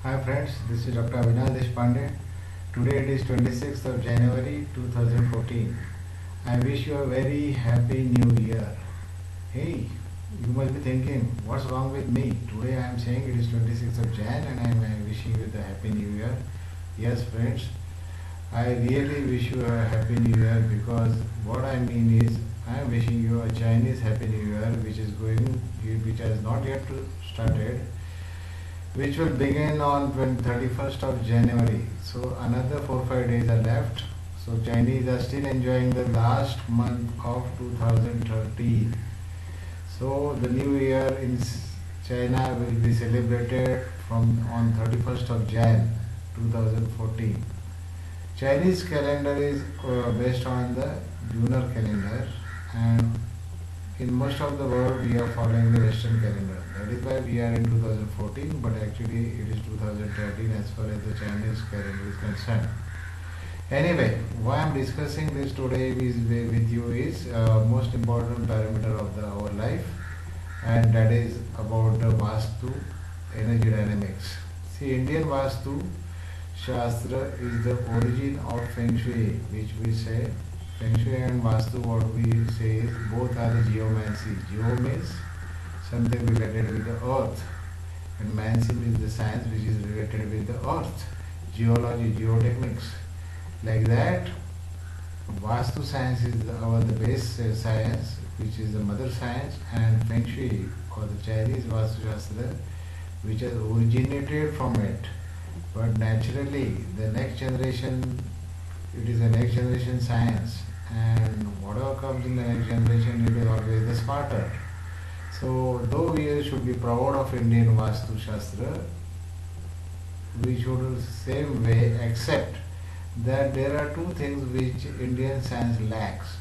Hi friends, this is Dr. Avinash Deshpande. Today it is 26th of January 2014. I wish you a very happy new year. Hey, you must be thinking, what's wrong with me? Today I am saying it is 26th of Jan and I am wishing you the happy new year. Yes friends, I really wish you a happy new year because what I mean is I am wishing you a Chinese happy new year which has not yet started, which will begin on 31st of January. So another 4-5 days are left. So Chinese are still enjoying the last month of 2013. So the new year in China will be celebrated on 31st of Jan 2014. Chinese calendar is based on the lunar calendar, and in most of the world we are following the Western calendar. That is why we are in 2014, but actually it is 2013 as far as the Chinese calendar is concerned. Anyway, why I am discussing this today with you is most important parameter of our life, and that is about the Vastu, energy dynamics. See, Indian Vastu Shastra is the origin of Feng Shui, which we say Feng Shui and Vastu, what we say is both are the geomancy. Geo means something related with the earth, and mancy means the science which is related with the earth. Geology, geotechnics. Like that, Vastu science is the base science, which is the mother science, and Feng Shui or the Chinese Vastu Shastra, which has originated from it. But naturally, the next generation, it is a next generation science, and whatever comes in the next generation, it is always the smarter. So, though we should be proud of Indian Vastu Shastra, we should same way accept that there are two things which Indian science lacks.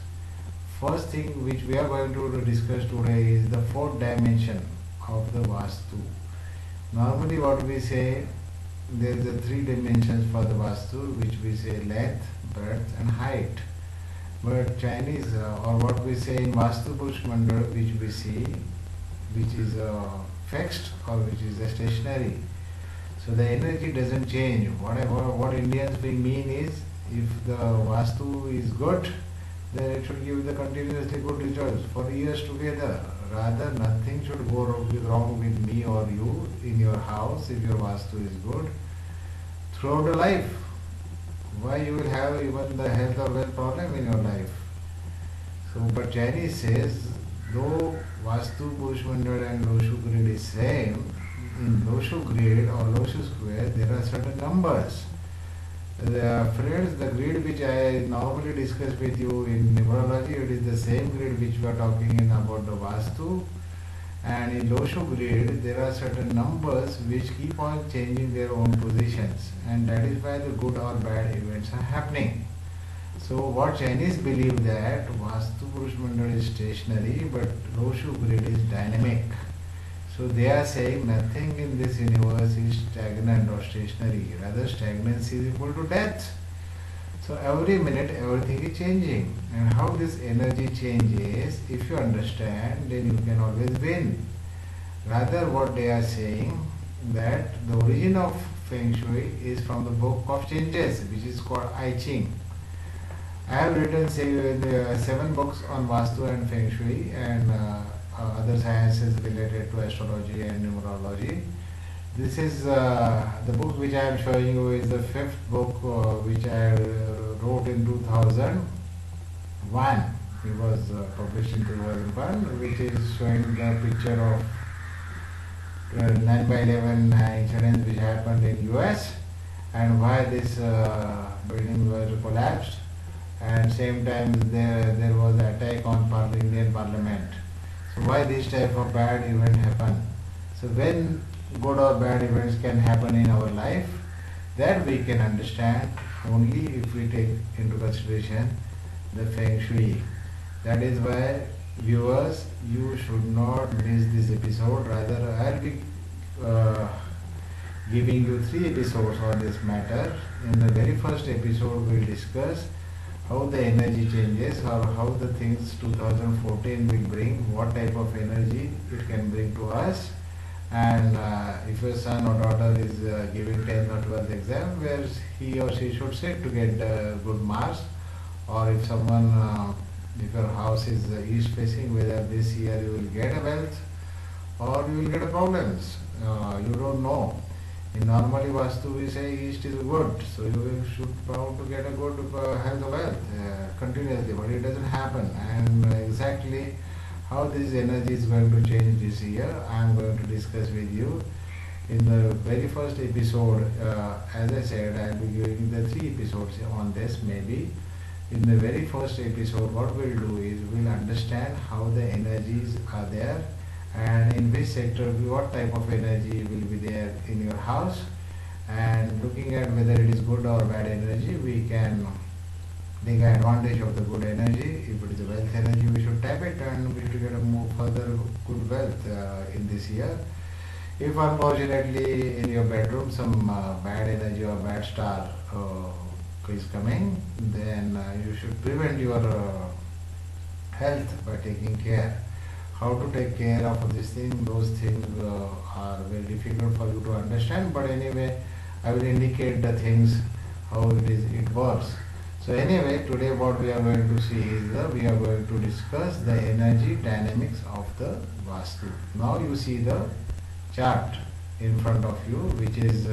First thing which we are going to discuss today is the fourth dimension of the Vastu. Normally what we say, there is a three dimensions for the Vastu, which we say length, breadth and height. But Chinese or what we say in Vastu Purush Mandal, which we see, which is fixed or which is stationary. So the energy doesn't change. What Indians we mean is, if the Vastu is good, then it should give the continuously good results for years together. Rather, nothing should go wrong with me or you in your house if your Vastu is good throughout the life. Why you will have even the health or wealth problem in your life? So, but Chinese says, though Vastu, Purush Mandal and Loshu grid is same, in Loshu grid or Loshu square there are certain numbers. Friends, the grid which I normally discuss with you in numerology, it is the same grid which we are talking in about the Vastu. And in Loshu grid, there are certain numbers which keep on changing their own positions, and that is why the good or bad events are happening. So what Chinese believe that Vastu Purush Mandal is stationary, but Loshu grid is dynamic. So they are saying nothing in this universe is stagnant or stationary. Rather, stagnancy is equal to death. So every minute everything is changing. And how this energy changes, if you understand, then you can always win. Rather, what they are saying, that the origin of Feng Shui is from the book of changes, which is called I Ching. I have written 7 books on Vastu and Feng Shui and other sciences related to astrology and numerology. This is the book which I am showing you is the 5th book which I wrote in 2001. It was published in 2001, which is showing the picture of 9/11 incident which happened in US and why this building was collapsed, and same time there was an attack on Indian Parliament. So why this type of bad event happen? So when good or bad events can happen in our life, that we can understand only if we take into consideration the Feng Shui. That is why, viewers, you should not miss this episode. Rather, I will be giving you 3 episodes on this matter. In the very first episode, we will discuss how the energy changes or how the things 2014 will bring, what type of energy it can bring to us. And if your son or daughter is giving 10th or 12th exam, where he or she should sit to get good marks, or if someone, if your house is east facing, whether this year you will get a wealth or you will get a problems. You don't know. In normally Vastu we say east is good, so you should bound to get a good health or wealth continuously, but it doesn't happen. And exactly how this energy is going to change this year, I am going to discuss with you. In the very first episode, as I said, I will be giving the 3 episodes on this maybe. In the very first episode, what we'll do is we'll understand how the energies are there and in which sector, what type of energy will be there in your house, and looking at whether it is good or bad energy, we can take advantage of the good energy. If it is a wealth energy, we should tap it and we should get a more further good wealth in this year. If unfortunately in your bedroom some bad energy or bad star is coming, then you should prevent your health by taking care. How to take care of this thing, those things are very difficult for you to understand, but anyway I will indicate the things how it works. So anyway, today what we are going to see is we are going to discuss the energy dynamics of the Vastu. Now you see the chart in front of you, which is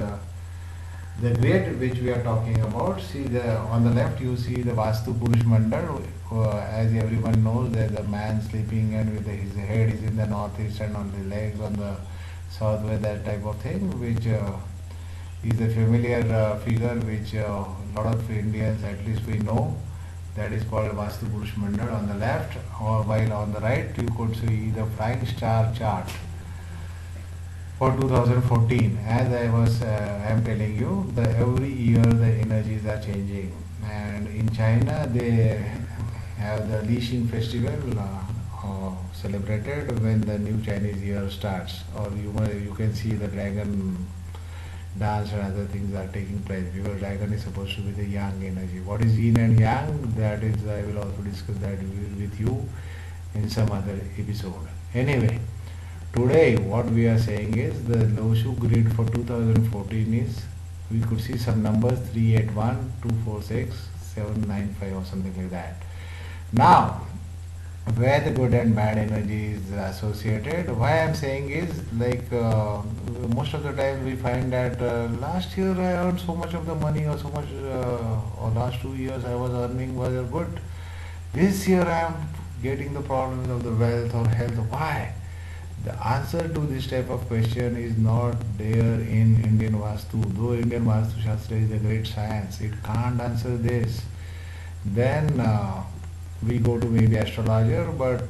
the grid which we are talking about. See, on the left you see the Vastu Purush Mandal. As everyone knows, there is a man sleeping and with his head is in the northeast and on the legs on the southwest, that type of thing, which is a familiar figure which a lot of Indians, at least we know, that is called Vastu Purush Mandal on the left, or while on the right you could see the flying star chart for 2014. As I am telling you, every year the energies are changing, and in China they have the Lixing festival celebrated when the new Chinese year starts, or you can see the dragon dance and other things are taking place, because dragon is supposed to be the yang energy. What is yin and yang, that is I will also discuss that with you in some other episode. Anyway, today what we are saying is the Loshu grid for 2014 is, we could see some numbers 381, 246, 795 or something like that. Now, where the good and bad energy is associated, why I am saying is, like most of the time we find that last year I earned so much of the money, or so much, or last 2 years I was earning was good. This year I am getting the problems of the wealth or health. Why? The answer to this type of question is not there in Indian Vastu. Though Indian Vastu Shastra is a great science, it can't answer this. Then we go to maybe astrologer, but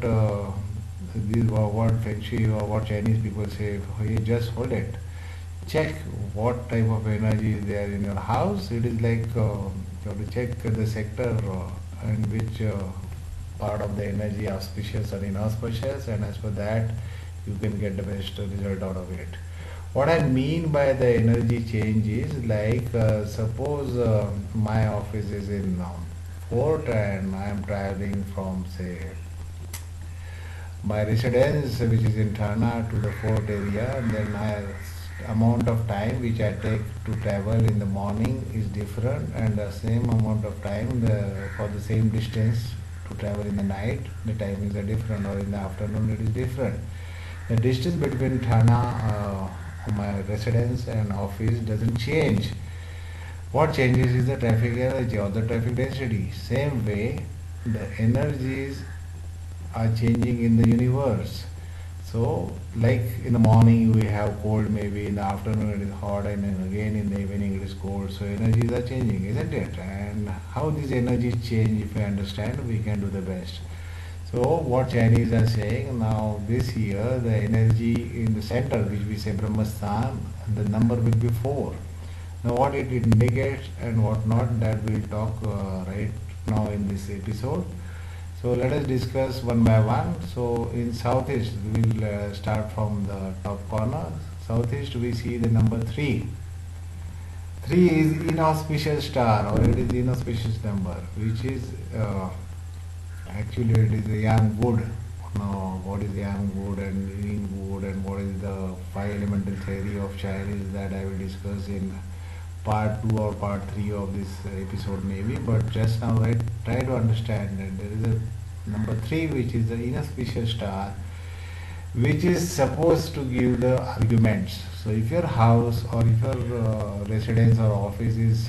this what Feng Shui or what Chinese people say, hey, just hold it. Check what type of energy is there in your house. It is like you have to check the sector in which part of the energy auspicious or inauspicious, and as per that you can get the best result out of it. What I mean by the energy change is, like suppose my office is in Fort and I am traveling from, say, my residence which is in Thana to the Fort area, and then amount of time which I take to travel in the morning is different, and the same amount of time for the same distance to travel in the night, the timings are different, or in the afternoon it is different. The distance between Thana, my residence and office doesn't change. What changes is the traffic energy or the traffic density. Same way, the energies are changing in the universe. So, like in the morning we have cold, maybe in the afternoon it is hot, and then again in the evening it is cold. So energies are changing, isn't it? And how these energies change, if we understand, we can do the best. So what Chinese are saying now, this year the energy in the center, which we say Brahmastan, the number will be 4. Now what it indicates and what not, that we'll talk right now in this episode. So let us discuss one by one. So in southeast, we'll start from the top corner. Southeast we see the number 3. 3 is inauspicious star, or it is inauspicious number, which is actually it is a young wood. what is yang wood and yin wood, and what is the five elemental theory of Chinese, that I will discuss in part 2 or part 3 of this episode maybe. But just now I try to understand that there is a number 3, which is the inauspicious star, which is supposed to give the arguments. So if your house or if your residence or office is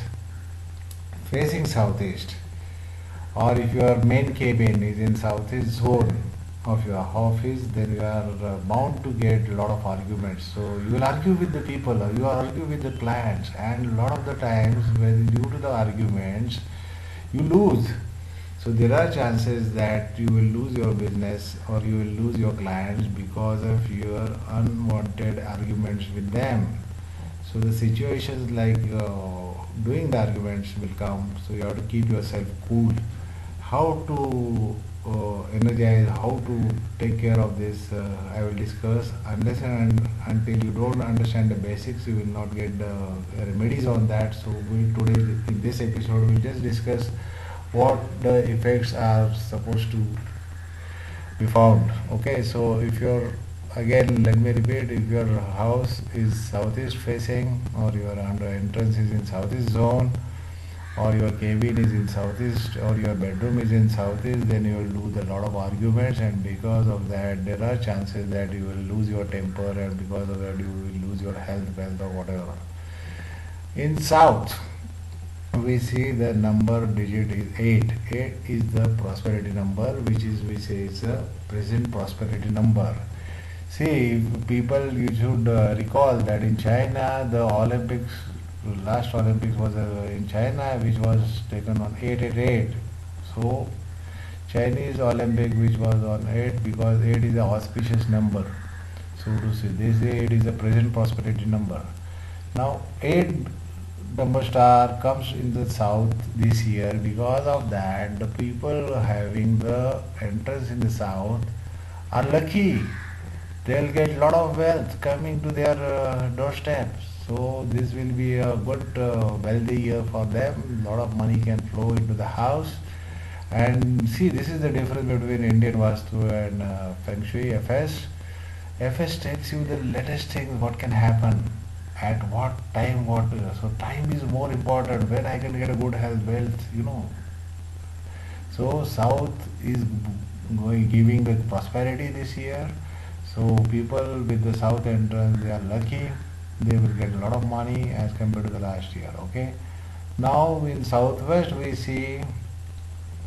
facing southeast, or if your main cabin is in southeast zone of your office, then you are bound to get a lot of arguments. So you will argue with the people, or you will argue with the clients, and a lot of the times when due to the arguments you lose. So there are chances that you will lose your business or you will lose your clients because of your unwanted arguments with them. So the situations like doing the arguments will come. So you have to keep yourself cool. How to energize, how to take care of this, I will discuss. Unless and until you don't understand the basics, you will not get the remedies on that. So today in this episode we'll just discuss what the effects are supposed to be found. Okay, so if your, again let me repeat, if your house is southeast facing, or your under entrance is in southeast zone, or your cabin is in southeast, or your bedroom is in southeast, then you will lose a lot of arguments, and because of that there are chances that you will lose your temper, and because of that you will lose your health, wealth, or whatever. In south we see the number digit is 8. 8 is the prosperity number, which is, we say, it's a present prosperity number. See, people, you should recall that in China the Olympics, last Olympics was in China, which was taken on 888. So Chinese Olympic, which was on 8, because 8 is an auspicious number. So to say, they say 8 is a present prosperity number. Now 8 number star comes in the south this year. Because of that, the people having the entrance in the south are lucky. They'll get a lot of wealth coming to their doorsteps. So this will be a good wealthy year for them. A lot of money can flow into the house. And see, this is the difference between Indian Vastu and Feng Shui, FS. FS tells you the latest things, what can happen, at what time, what. So time is more important, when I can get a good health, wealth. So south is giving the prosperity this year. So people with the south entrance, they are lucky. They will get a lot of money as compared to the last year. Okay. Now in southwest we see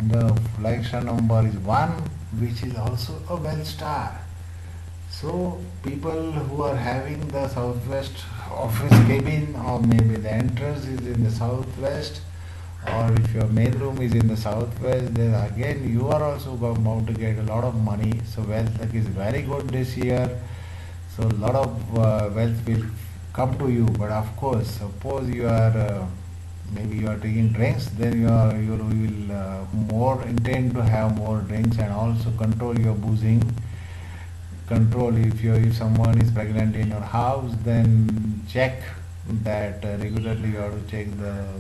the flying star number is 1, which is also a wealth star. So people who are having the southwest office cabin, or maybe the entrance is in the southwest, or if your main room is in the southwest, then again you are also bound to get a lot of money. So wealth luck is very good this year. So a lot of wealth will come to you. But of course, suppose you are maybe you are taking drinks, then you will more intend to have more drinks, and also control your boozing. Control, if someone is pregnant in your house, then check that regularly. You have to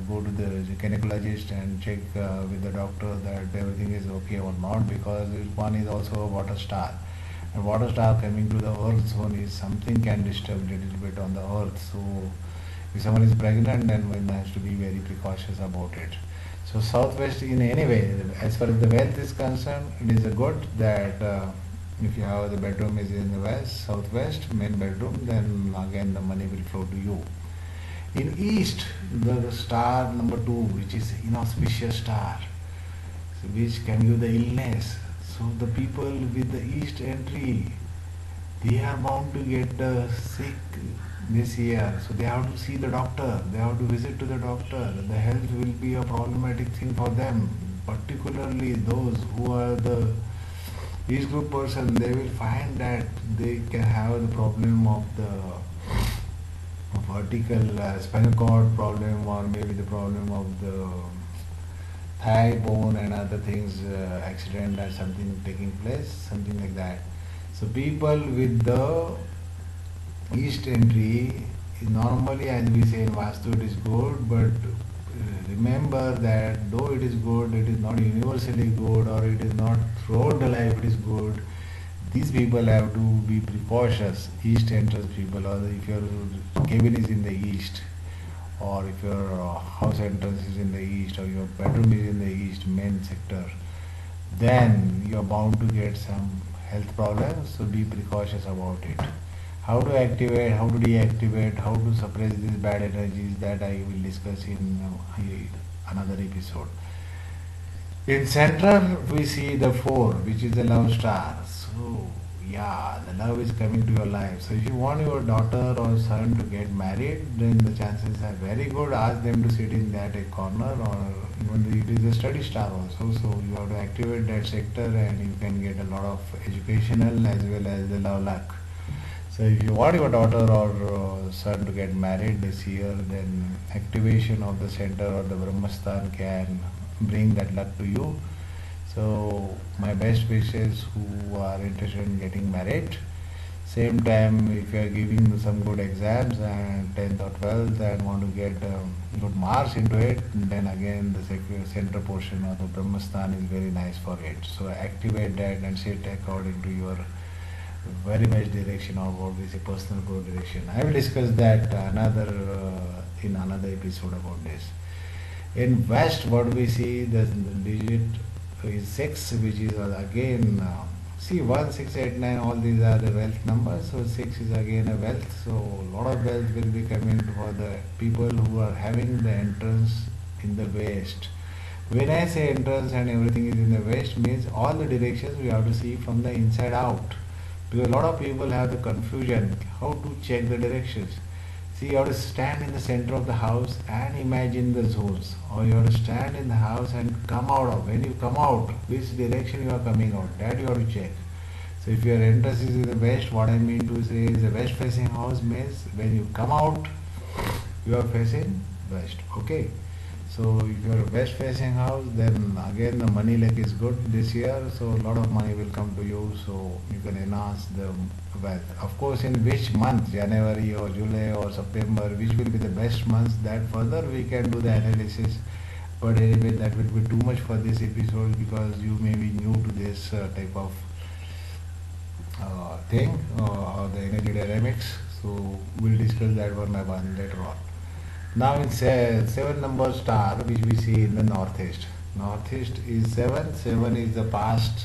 go to the gynecologist and check with the doctor that everything is okay or not, because one is also a water star, and water star coming to the earth zone is something can disturb a little bit on the earth. So if someone is pregnant, then one has to be very precautious about it. So southwest, in any way, as far as the wealth is concerned, it is a good that if you have the bedroom is in the west, southwest, main bedroom, then again the money will flow to you. In east, the star number 2, which is inauspicious star, so which can give the illness. So the people with the east entry, they are bound to get sick this year. So they have to see the doctor, they have to visit to the doctor. The health will be a problematic thing for them, particularly those who are the each group person. They will find that they can have the problem of the vertical spinal cord problem, or maybe the problem of the thigh bone and other things, accident or something taking place, something like that. So people with the east entry, normally, as we say in Vastu, it is good, but remember that though it is good, it is not universally good, or it is not throughout the life it is good. these people have to be precautious. East entrance people, or if your cabin is in the east, or if your house entrance is in the east, or your bedroom is in the east main sector, then you are bound to get some health problems. So be precautious about it. How to activate, how to deactivate, how to suppress these bad energies, that I will discuss in another episode. In central, we see the 4, which is the love star. So, yeah, the love is coming to your life. So, if you want your daughter or son to get married, then the chances are very good. Ask them to sit in that a corner, or even it is a study star also. So, you have to activate that sector, and you can get a lot of educational as well as the love luck. So, if you want your daughter or son to get married this year, then activation of the center or the Brahmastan can bring that luck to you. So my best wishes who are interested in getting married. Same time, if you are giving some good exams and 10th or 12th and want to get good marks into it, then again the center portion of the Brahmastan is very nice for it. So activate that and sit according to your very best direction, or what we say personal growth direction. I will discuss that in another episode about this. In West, what we see, the digit is 6, which is again, see 1, 6, 8, 9, all these are the wealth numbers. So 6 is again a wealth. So a lot of wealth will be coming for the people who are having the entrance in the West. When I say entrance and everything is in the West, means all the directions we have to see from the inside out. Because a lot of people have the confusion how to check the directions. See, you have to stand in the center of the house and imagine the zones, or you have to stand in the house and come out of. When you come out, which direction you are coming out, that you have to check. So if your entrance is in the west, what I mean to say is the west facing house means when you come out, you are facing west. Okay. So if you are a west facing house, then again the money luck is good this year. So a lot of money will come to you. So you can enhance the wealth. Of course, in which month, January or July or September, which will be the best months, that further we can do the analysis. But anyway, that will be too much for this episode, because you may be new to this type of thing, or the energy dynamics. So we'll discuss that one by one later on. Now in 7 number star, which we see in the northeast. Northeast is 7. 7 is the past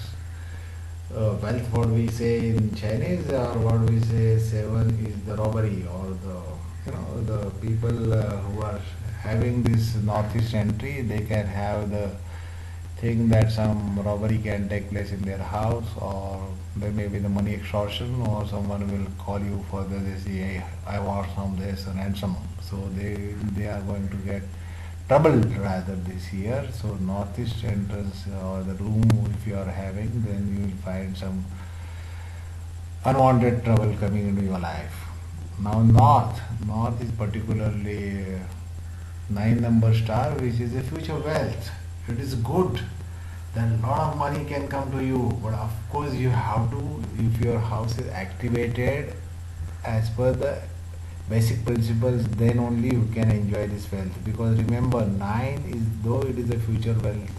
wealth, what we say in Chinese, or what we say 7 is the robbery, or the people who are having this northeast entry, they can have the thing that some robbery can take place in their house, or there may be the money extortion, or someone will call you for the this, hey, I want some this and ransom. So they are going to get trouble rather this year. So northeast entrance or the room, if you are having, then you will find some unwanted trouble coming into your life. Now north is particularly 9 number star, which is a future wealth. It is good. Then a lot of money can come to you, but of course you have to, if your house is activated as per the basic principles, then only you can enjoy this wealth. Because remember, 9 is, though it is a future wealth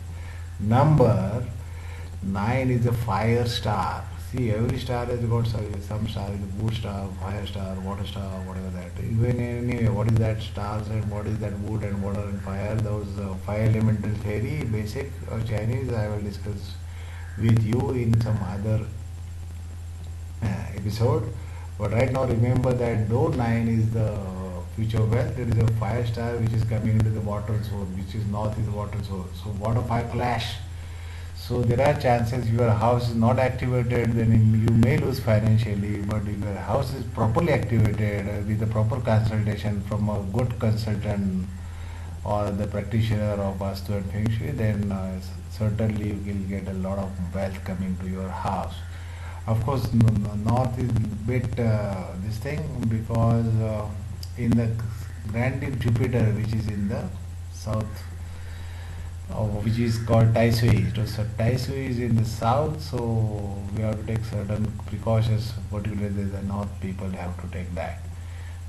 number, 9 is a fire star. See, every star has got some star, wood star, fire star, water star, whatever that. Even anyway, what is that stars and what is that wood and water and fire? Those five elemental theory, basic Chinese, I will discuss with you in some other episode. But right now remember that though 9 is the future wealth, it is a fire star which is coming into the water zone, which is north is the water zone. So water fire clash. So there are chances your house is not activated, then you may lose financially. But if your house is properly activated with the proper consultation from a good consultant or the practitioner of Vastu and Feng Shui, then certainly you will get a lot of wealth coming to your house. Of course, north is bit this thing, because in the grand Jupiter, which is in the south, which is called Tai Sui. So Tai Sui is in the south, so we have to take certain precautions, particularly the north people have to take that.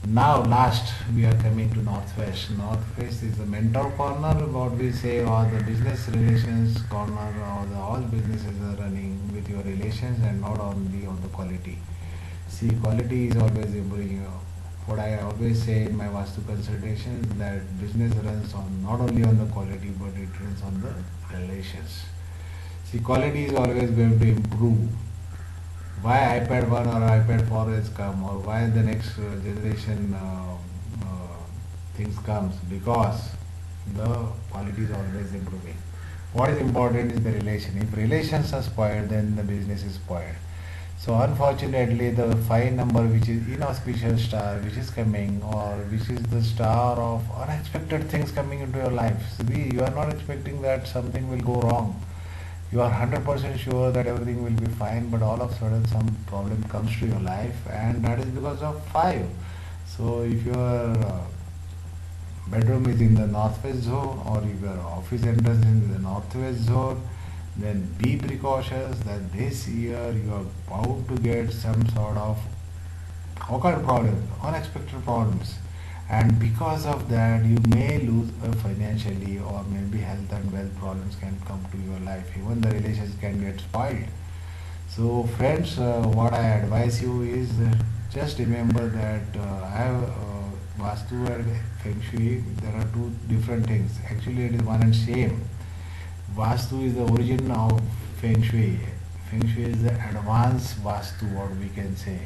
Now, last we are coming to Northwest. Northwest is the mentor corner, what we say, or the business relations corner, or all businesses are running with your relations and not only on the quality. See, quality is always improving. What I always say in my Vastu consultations that business runs on not only on the quality but it runs on the relations. See, quality is always going to improve. Why iPad 1 or iPad 4 has come, or why the next generation things comes, because the quality is always improving. What is important is the relation. If relations are spoiled, then the business is spoiled. So unfortunately, the 5 number, which is inauspicious star, which is coming, or which is the star of unexpected things coming into your life. So you are not expecting that something will go wrong. You are 100% sure that everything will be fine, but all of a sudden some problem comes to your life, and that is because of 5. So if your bedroom is in the northwest zone, or if your office enters in the northwest zone, then be precautious that this year you are bound to get some sort of occurred problems, unexpected problems, and because of that you may lose financially, or maybe health and wealth problems can come to your life. Even the relations can get spoiled. So friends, what I advise you is just remember that I have Vastu and Feng Shui, there are two different things. Actually it is one and same. Vastu is the origin of Feng Shui. Feng Shui is the advanced Vastu, what we can say.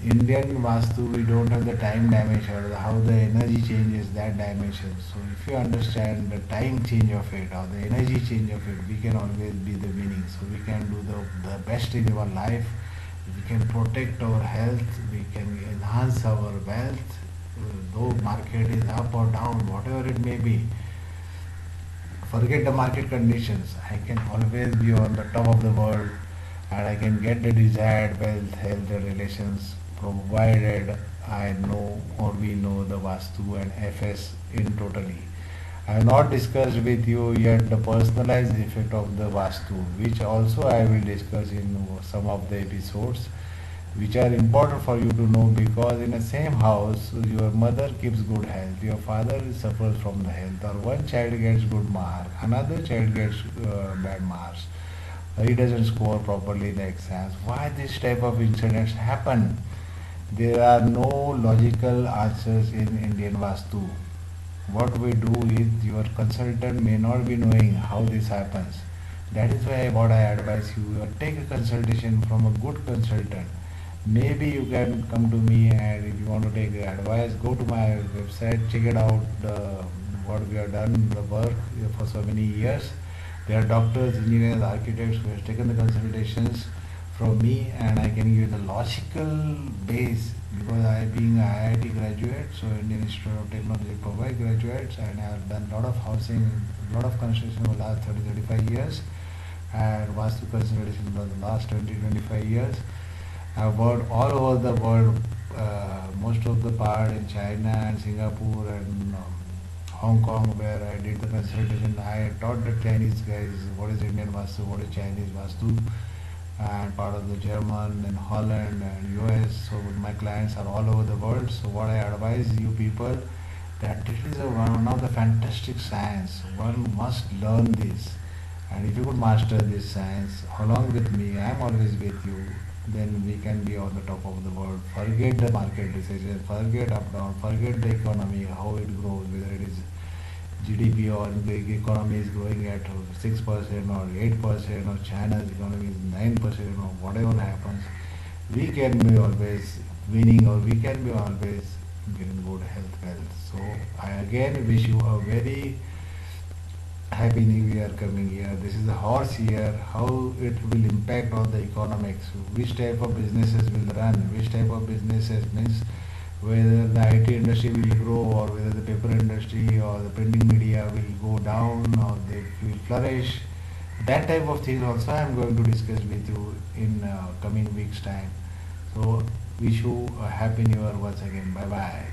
Indian Vastu, we don't have the time dimension, how the energy changes that dimension. So if you understand the time change of it or the energy change of it, we can always be the winning. So we can do the best in our life. We can protect our health. We can enhance our wealth. Though market is up or down, whatever it may be, forget the market conditions. I can always be on the top of the world, and I can get the desired wealth, health, and relations, provided I know or we know the Vastu and FS in totally. I have not discussed with you yet the personalized effect of the Vastu, which also I will discuss in some of the episodes, which are important for you to know, because in the same house your mother keeps good health, your father suffers from the health, or one child gets good mark, another child gets bad marks, he doesn't score properly in the exams. Why this type of incidents happen? There are no logical answers in Indian Vastu. What we do is, your consultant may not be knowing how this happens. That is why what I advise you, take a consultation from a good consultant. Maybe you can come to me, and if you want to take advice, go to my website, check it out, what we have done, the work for so many years. There are doctors, engineers, architects who have taken the consultations from me, and I can give you the logical base, because I being a IIT graduate, so Indian Institute of Technology provide graduates, and I have done a lot of housing, a lot of construction over the last 30-35 years, and Vastu consultation for the last 20-25 years. I've worked all over the world, most of the part in China and Singapore and Hong Kong, where I did the consultation. I taught the Chinese guys what is Indian Vastu, what is Chinese Vastu, and part of the German and Holland and US. So my clients are all over the world. So what I advise you people, that it is one of the fantastic science. One must learn this. And if you could master this science along with me, I am always with you, then we can be on the top of the world. Forget the market decision, forget up down, forget the economy, how it grows, whether it is GDP or the economy is growing at 6% or 8%, or China's economy is 9%, or whatever happens. We can be always winning, or we can be always getting good health wealth. So I again wish you a very Happy New Year coming year. This is a horse year. How it will impact on the economics? Which type of businesses will run? Which type of businesses means whether the IT industry will grow, or whether the paper industry or the printing media will go down, or they will flourish. That type of things also I am going to discuss with you in coming weeks time. So wish you a happy new year once again. Bye bye.